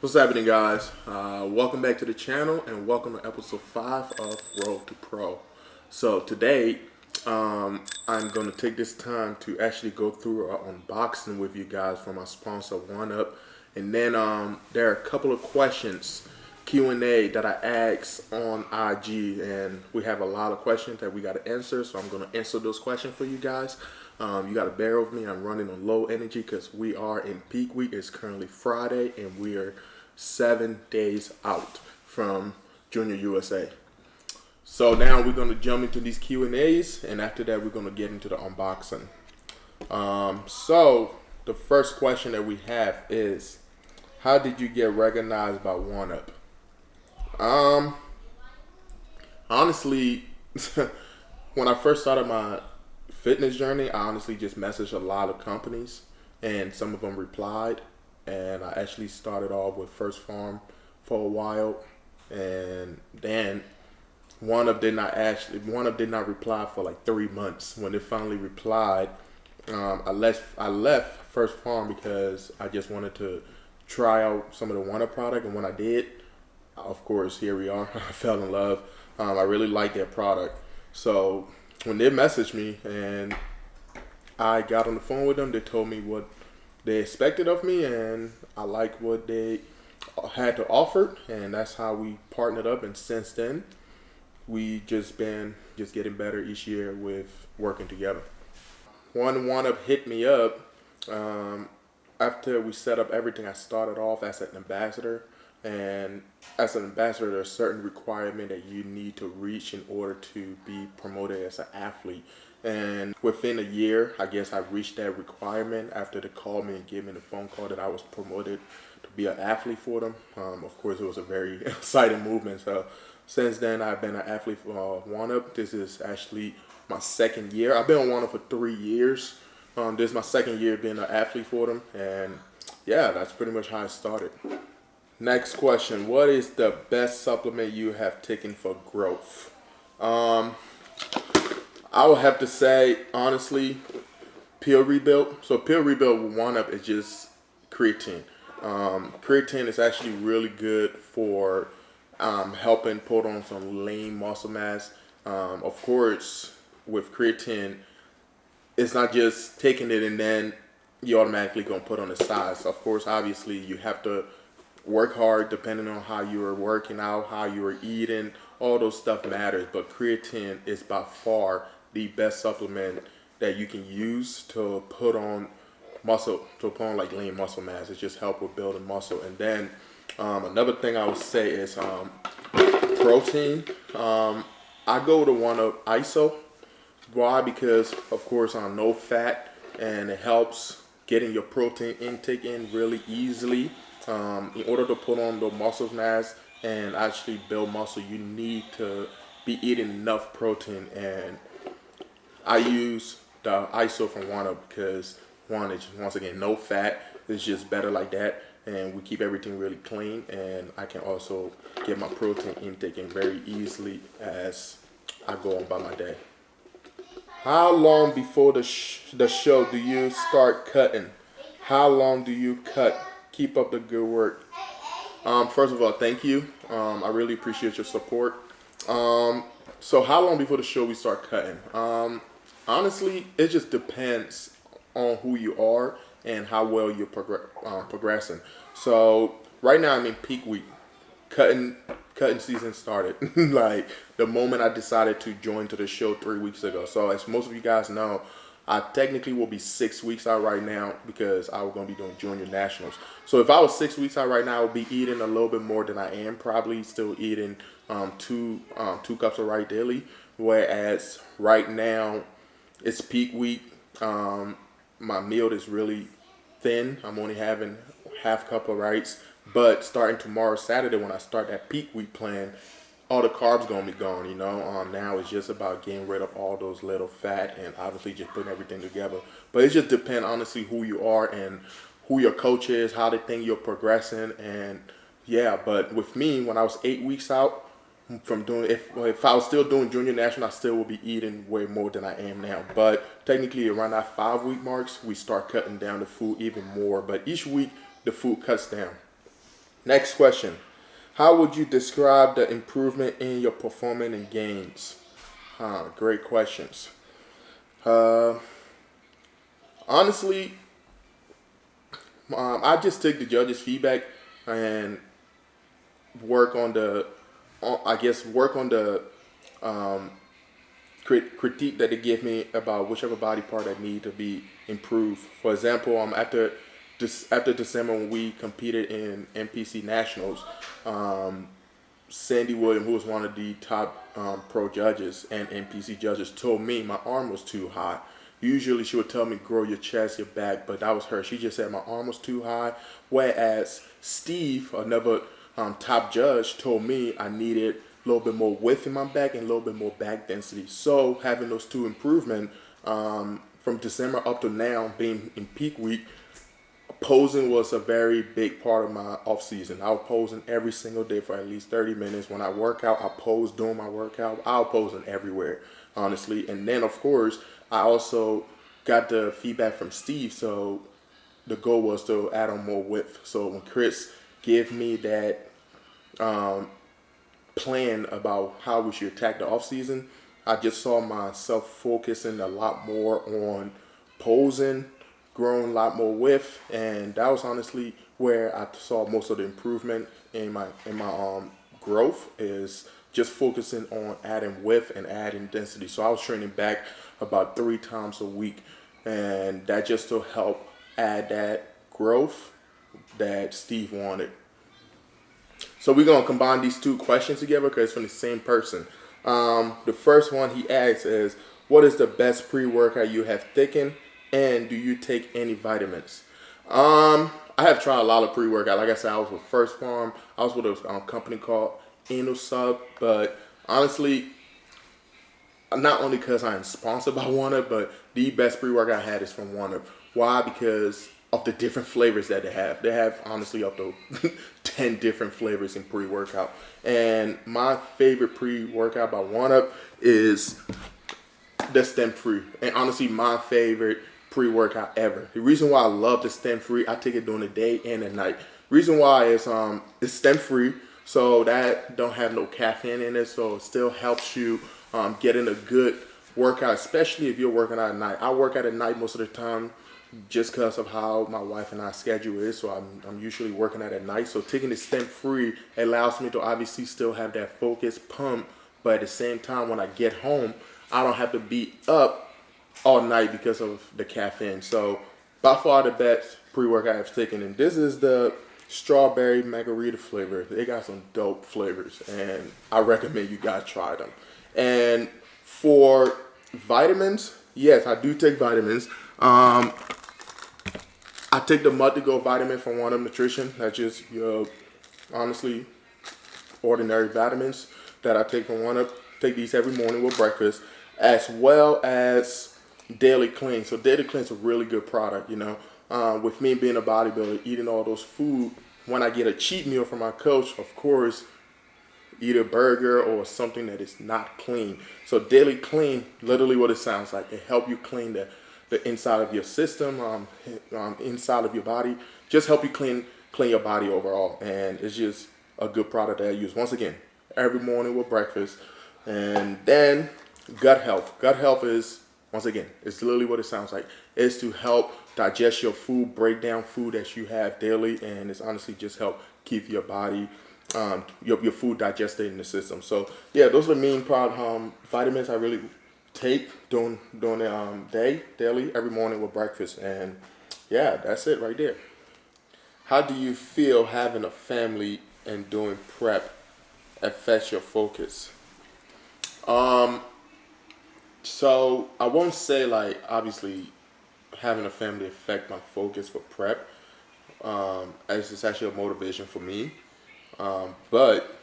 What's happening, guys? Welcome back to the channel and welcome to episode 5 of Road to Pro. So today I'm going to take this time to actually go through an unboxing with you guys from my sponsor 1UP, and then there are a couple of questions Q&A that I asked on IG, and we have a lot of questions that we got to answer, so I'm going to answer those questions for you guys. You got to bear with me. I'm running on low energy because we are in peak week. It's currently Friday and we are 7 days out from Junior USA. So now we're going to jump into these Q&As, and after that we're going to get into the unboxing. So the first question that we have is, how did you get recognized by 1UP? Honestly, when I first started my fitness journey, I honestly just messaged a lot of companies, and some of them replied. And I actually started off with First Farm for a while, and then 1UP did not reply for like 3 months. When they finally replied, I left First Farm because I just wanted to try out some of the 1UP product, and when I did, of course, here we are. I fell in love. I really liked their product. So when they messaged me and I got on the phone with them, they told me what they expected of me, and I liked what they had to offer, and that's how we partnered up. And since then, we just been getting better each year with working together. 1UP hit me up after we set up everything. I started off as an ambassador. And as an ambassador, there's a certain requirement that you need to reach in order to be promoted as an athlete. And within a year, I guess I reached that requirement after they called me and gave me the phone call that I was promoted to be an athlete for them. Of course, it was a very exciting movement. So since then, I've been an athlete for 1UP. This is actually my second year. I've been on 1UP for 3 years. This is my second year being an athlete for them. And yeah, that's pretty much how it started. Next question, what is the best supplement you have taken for growth? I would have to say, honestly, Peel Rebuild. So Peel Rebuild with 1UP is just creatine. Creatine is actually really good for helping put on some lean muscle mass. Of course, with creatine, it's not just taking it and then you automatically gonna put on the size. Of course, obviously, you have to work hard depending on how you are working out, how you are eating. All those stuff matters, but creatine is by far the best supplement that you can use to put on muscle, to put on like lean muscle mass. It just helps with building muscle. And then another thing I would say is protein. I go to 1UP ISO. Why? Because of course I'm no fat, and it helps getting your protein intake in really easily. In order to put on the muscle mass and actually build muscle, you need to be eating enough protein. And I use the ISO from 1UP because one, it's once again no fat. It's just better like that, and we keep everything really clean. And I can also get my protein intake in very easily as I go on by my day. How long before the show do you start cutting? How long do you cut? Keep up the good work. First of all, thank you. I really appreciate your support. So how long before the show we start cutting? Honestly, it just depends on who you are and how well you're progressing. So right now I'm in peak week. Cutting season started like the moment I decided to join to the show 3 weeks ago. So as most of you guys know, I technically will be 6 weeks out right now because I was going to be doing junior nationals. So if I was 6 weeks out right now, I would be eating a little bit more than I am. Probably still eating two cups of rice daily. Whereas right now, it's peak week. My meal is really thin. I'm only having half cup of rice. But starting tomorrow, Saturday, when I start that peak week plan, all the carbs gonna be gone, you know. Now it's just about getting rid of all those little fat and obviously just putting everything together. But it just depends, honestly, who you are and who your coach is, how they think you're progressing, and yeah. But with me, when I was 8 weeks out from doing, if I was still doing junior national, I still would be eating way more than I am now. But technically, around that 5 week marks, we start cutting down the food even more. But each week, the food cuts down. Next question. How would you describe the improvement in your performance and gains? Great questions. Uh, Honestly, I just take the judges' feedback and work on the, I guess, work on the um, critique that they give me about whichever body part I need to be improved. For example, after December when we competed in NPC Nationals, um, Sandy Williams, who was one of the top pro judges and NPC judges, told me my arm was too high. Usually she would tell me grow your chest, your back, but that was her. She just said my arm was too high. Whereas Steve, another top judge, told me I needed a little bit more width in my back and a little bit more back density. So having those two improvement from December up to now, being in peak week, posing was a very big part of my off season. I was posing every single day for at least 30 minutes. When I work out, I pose during my workout. I was posing everywhere, honestly. And then, of course, I also got the feedback from Steve. So the goal was to add on more width. So when Chris gave me that plan about how we should attack the off season, I just saw myself focusing a lot more on posing, growing a lot more width, and that was honestly where I saw most of the improvement in my growth is just focusing on adding width and adding density. So I was training back about 3 times a week, and that just to help add that growth that Steve wanted. So we're gonna combine these two questions together because it's from the same person. The first one he asks is, "What is the best pre-workout you have taken, and do you take any vitamins?" I have tried a lot of pre-workout. Like I said, I was with First Farm. I was with a company called InnoSub. But honestly, not only because I'm sponsored by OneUp, but the best pre-workout I had is from OneUp. Why? Because of the different flavors that they have. They have honestly up to 10 different flavors in pre-workout. And my favorite pre-workout by OneUp is the stem free. And honestly, my favorite pre-workout ever. The reason why I love the stem free, I take it during the day and at night. Reason why is it's stem free, so that don't have no caffeine in it, so it still helps you get in a good workout, especially if you're working out at night. I work out at night most of the time just because of how my wife and I schedule is. So I'm usually working out at night. So taking the stem free allows me to obviously still have that focus pump, but at the same time when I get home, I don't have to be up all night because of the caffeine. So by far the best pre-workout I've taken, and this is the strawberry margarita flavor. They got some dope flavors, and I recommend you guys try them. And for vitamins, yes, I do take vitamins. I take the Mud to Go vitamin from OneUp Nutrition. That's just your honestly ordinary vitamins that I take from OneUp. Take these every morning with breakfast, as well as Daily Clean. So Daily Clean is a really good product. With me being a bodybuilder, eating all those food, when I get a cheat meal from my coach, of course, eat a burger or something that is not clean. So Daily Clean, literally what it sounds like, it help you clean the inside of your system, inside of your body, just help you clean your body overall. And it's just a good product that I use once again every morning with breakfast. And then gut health. Gut health is, once again, it's literally what it sounds like. It's to help digest your food, break down food that you have daily, and it's honestly just help keep your body, your food digested in the system. So yeah, those are the main vitamins I really take during the day, daily, every morning with breakfast. And yeah, that's it right there. How do you feel having a family and doing prep affects your focus? Um, so I won't say like obviously having a family affect my focus for prep. As it's actually a motivation for me. But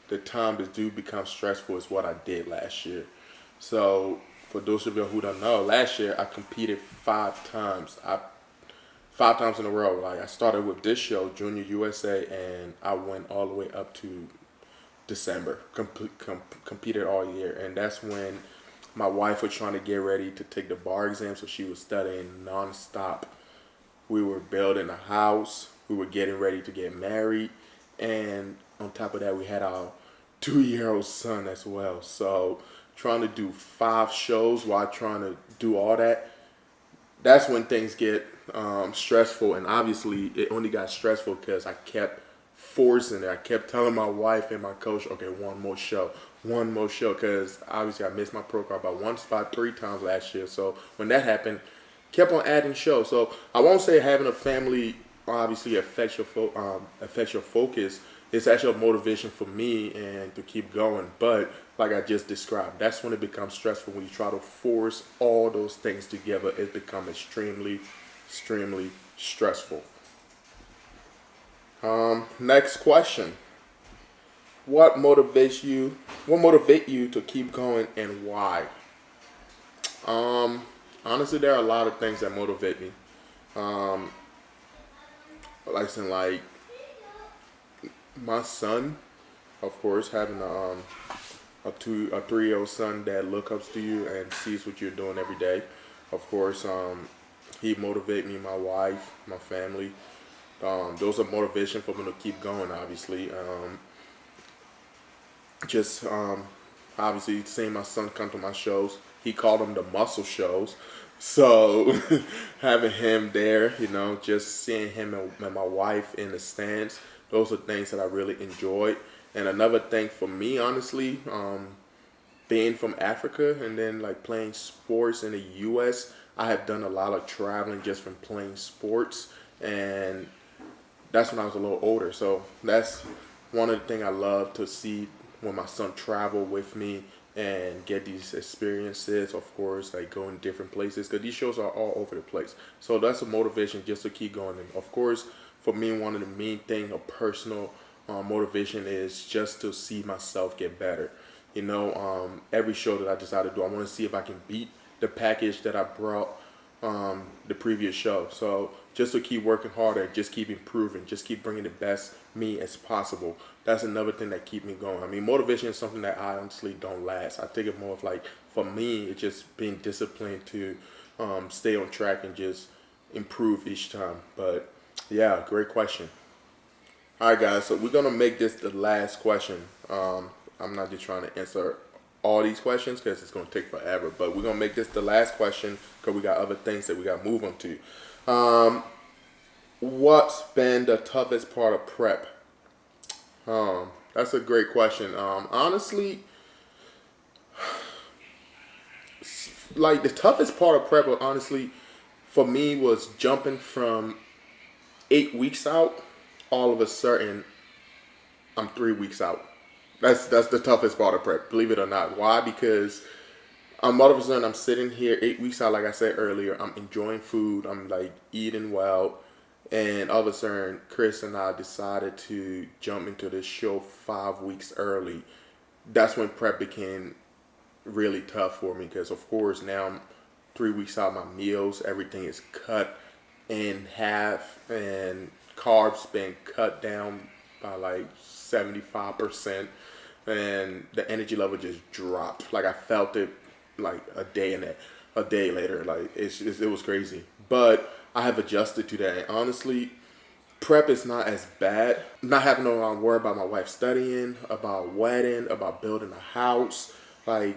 the time to do become stressful is what I did last year. So for those of you who don't know, last year I competed 5 times. 5 times in a row. Like I started with this show, Junior USA, and I went all the way up to December. Competed all year, and that's when my wife was trying to get ready to take the bar exam, so she was studying nonstop. We were building a house. We were getting ready to get married, and on top of that, we had our 2-year-old son as well. So trying to do 5 shows while trying to do all that, that's when things get stressful. And obviously, it only got stressful because I kept forcing it. I kept telling my wife and my coach, okay, one more show, because obviously I missed my pro card by one spot 3 times last year. So when that happened, kept on adding shows. So I won't say having a family obviously affects your focus. It's actually a motivation for me and to keep going. But like I just described, that's when it becomes stressful. When you try to force all those things together, it becomes extremely, extremely stressful. Next question. What motivates you? What motivate you to keep going, and why? Honestly, there are a lot of things that motivate me. Um, like my son, of course, having a 3-year-old son that looks up to you and sees what you're doing every day. Of course, he motivate me, my wife, my family. Those are motivation for me to keep going. Obviously, just obviously seeing my son come to my shows. He called them the muscle shows. So having him there, just seeing him and my wife in the stands, those are things that I really enjoyed. And another thing for me, honestly, being from Africa and then like playing sports in the U.S., I have done a lot of traveling just from playing sports, and that's when I was a little older. So that's one of the things I love to see when my son travel with me and get these experiences. Of course, like go in different places because these shows are all over the place. So that's a motivation just to keep going. And of course, for me, one of the main thing of personal motivation is just to see myself get better. Every show that I decide to do, I want to see if I can beat the package that I brought the previous show. So just to keep working harder, just keep improving, just keep bringing the best me as possible. That's another thing that keep me going. I mean, motivation is something that I honestly don't last. I think it more of like, for me, it's just being disciplined to stay on track and just improve each time. But yeah, great question. All right, guys. So we're gonna make this the last question. I'm not just trying to answer all these questions because it's gonna take forever. But we're gonna make this the last question because we got other things that we got to move on to. What's been the toughest part of prep? That's a great question. Honestly, like the toughest part of prep, honestly, for me was jumping from 8 weeks out. All of a sudden, I'm 3 weeks out. That's the toughest part of prep, believe it or not. Why? Because all of a sudden I'm sitting here 8 weeks out, like I said earlier. I'm enjoying food. I'm like eating well. And all of a sudden, Chris and I decided to jump into this show 5 weeks early. That's when prep became really tough for me because, of course, now I'm 3 weeks out. My meals, everything is cut in half, and carbs been cut down by like 75%, and the energy level just dropped. Like I felt it like a day later. Like it was crazy, but I have adjusted to that. And honestly, prep is not as bad. Not having to worry about my wife studying, about wedding, about building a house. Like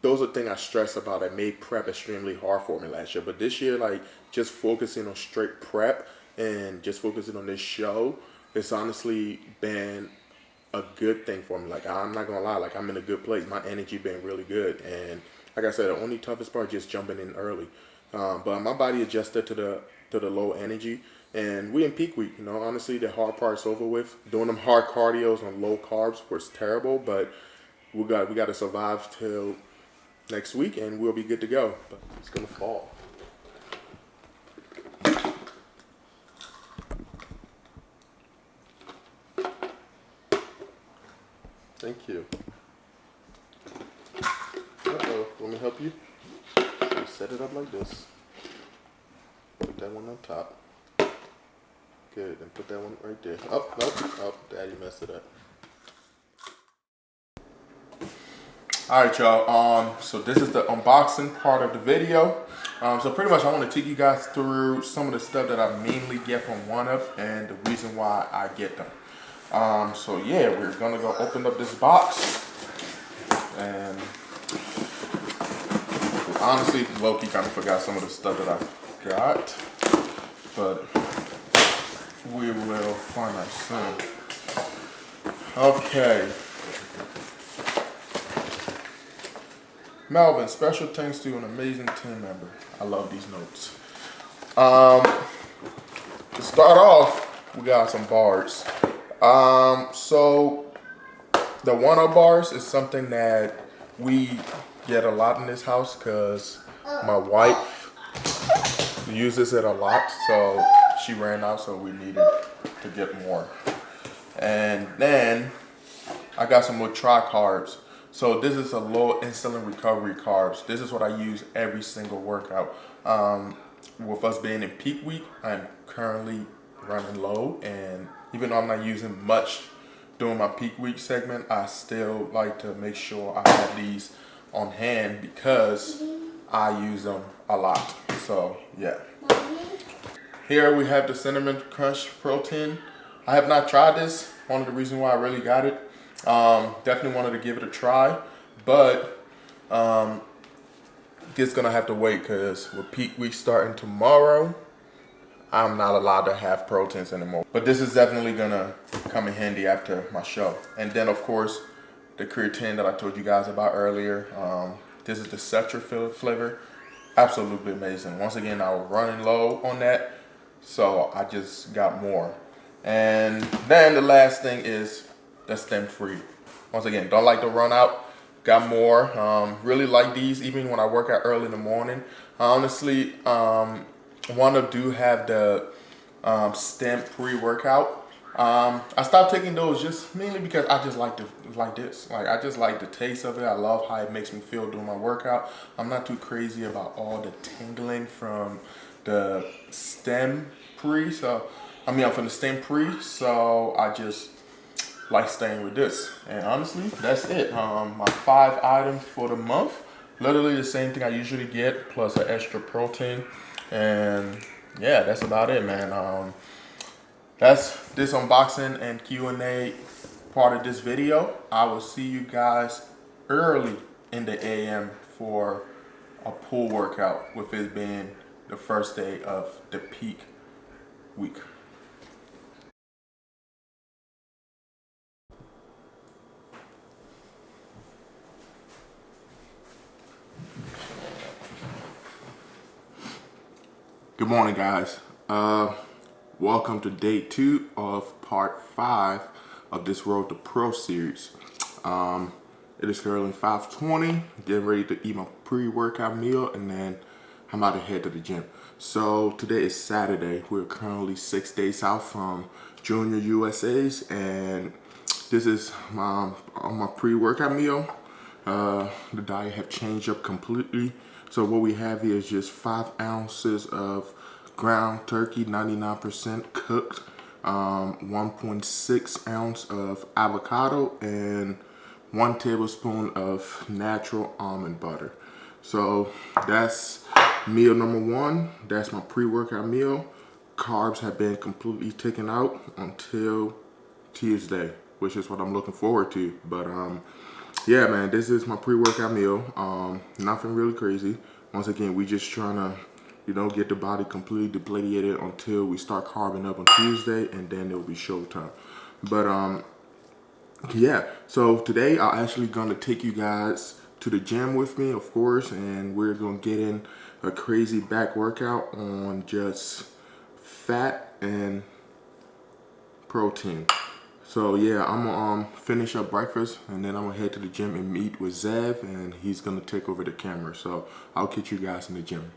those are things I stress about that made prep extremely hard for me last year. But this year, like just focusing on straight prep and just focusing on this show, it's honestly been a good thing for me. Like I'm not gonna lie, like I'm in a good place. My energy been really good, and like I said, the only toughest part is just jumping in early. But my body adjusted to the low energy, and we in peak week. Honestly, the hard part's over with. Doing them hard cardios on low carbs was terrible, but we got to survive till next week, and we'll be good to go. But it's gonna fall. Thank you. Uh-oh, let me help you. So set it up like this. Put that one on top. Good, and put that one right there. Oh, nope. Oh, Daddy messed it up. Alright, y'all. So this is the unboxing part of the video. So pretty much I want to take you guys through some of the stuff that I mainly get from OneUp and the reason why I get them. So yeah, we're gonna go open up this box, and honestly, low-key kind of forgot some of the stuff that I got, but we will find out soon. Okay. Melvin, special thanks to an amazing team member. I love these notes. To start off, we got some bars. So the 1-up bars is something that we get a lot in this house because my wife uses it a lot, so she ran out, so we needed to get more. And then I got some more tri-carbs. So this is a low insulin recovery carbs. This is what I use every single workout. With us being in peak week, I'm currently running low, and even though I'm not using much during my peak week segment, I still like to make sure I have these on hand because I use them a lot. So yeah. Here we have the Cinnamon Crunch Protein. I have not tried this. One of the reasons why I really got it. Definitely wanted to give it a try, but just gonna have to wait because with peak week starting tomorrow, I'm not allowed to have proteins anymore. But this is definitely gonna come in handy after my show. And then of course, the creatine that I told you guys about earlier. This is the Cetra flavor. Absolutely amazing. Once again, I was running low on that, so I just got more. And then the last thing is the stem free. Once again, don't like to run out. Got more. Really like these even when I work out early in the morning. Honestly, wanna do have the stem pre-workout. I stopped taking those just mainly because I just like this. Like I just like the taste of it. I love how it makes me feel during my workout. I'm not too crazy about all the tingling from the stem pre. From the stem pre. So I just like staying with this. And honestly, that's it. My 5 items for the month. Literally the same thing I usually get plus an extra protein. And yeah, that's about it, man. That's this unboxing and Q&A part of this video. I will see you guys early in the AM for a pull workout, with it being the first day of the peak week. Good morning, guys. Welcome to day 2 of part 5 of this Road to Pro series. It is currently 5:20, getting ready to eat my pre-workout meal, and then I'm about to head to the gym. So today is Saturday. We're currently 6 days out from Junior USA's, and this is my pre-workout meal. The diet have changed up completely. So what we have here is just 5 ounces of ground turkey, 99% cooked, 1.6 ounce of avocado, and 1 tablespoon of natural almond butter. So that's meal number 1. That's my pre-workout meal. Carbs have been completely taken out until Tuesday, which is what I'm looking forward to. But yeah, man, this is my pre-workout meal. Nothing really crazy. Once again, we just trying to, get the body completely depleted until we start carving up on Tuesday, and then it'll be showtime. But yeah, so today I'm actually gonna take you guys to the gym with me, of course, and we're gonna get in a crazy back workout on just fat and protein. So yeah, I'm gonna finish up breakfast, and then I'm gonna head to the gym and meet with Zev, and he's gonna take over the camera. So I'll catch you guys in the gym.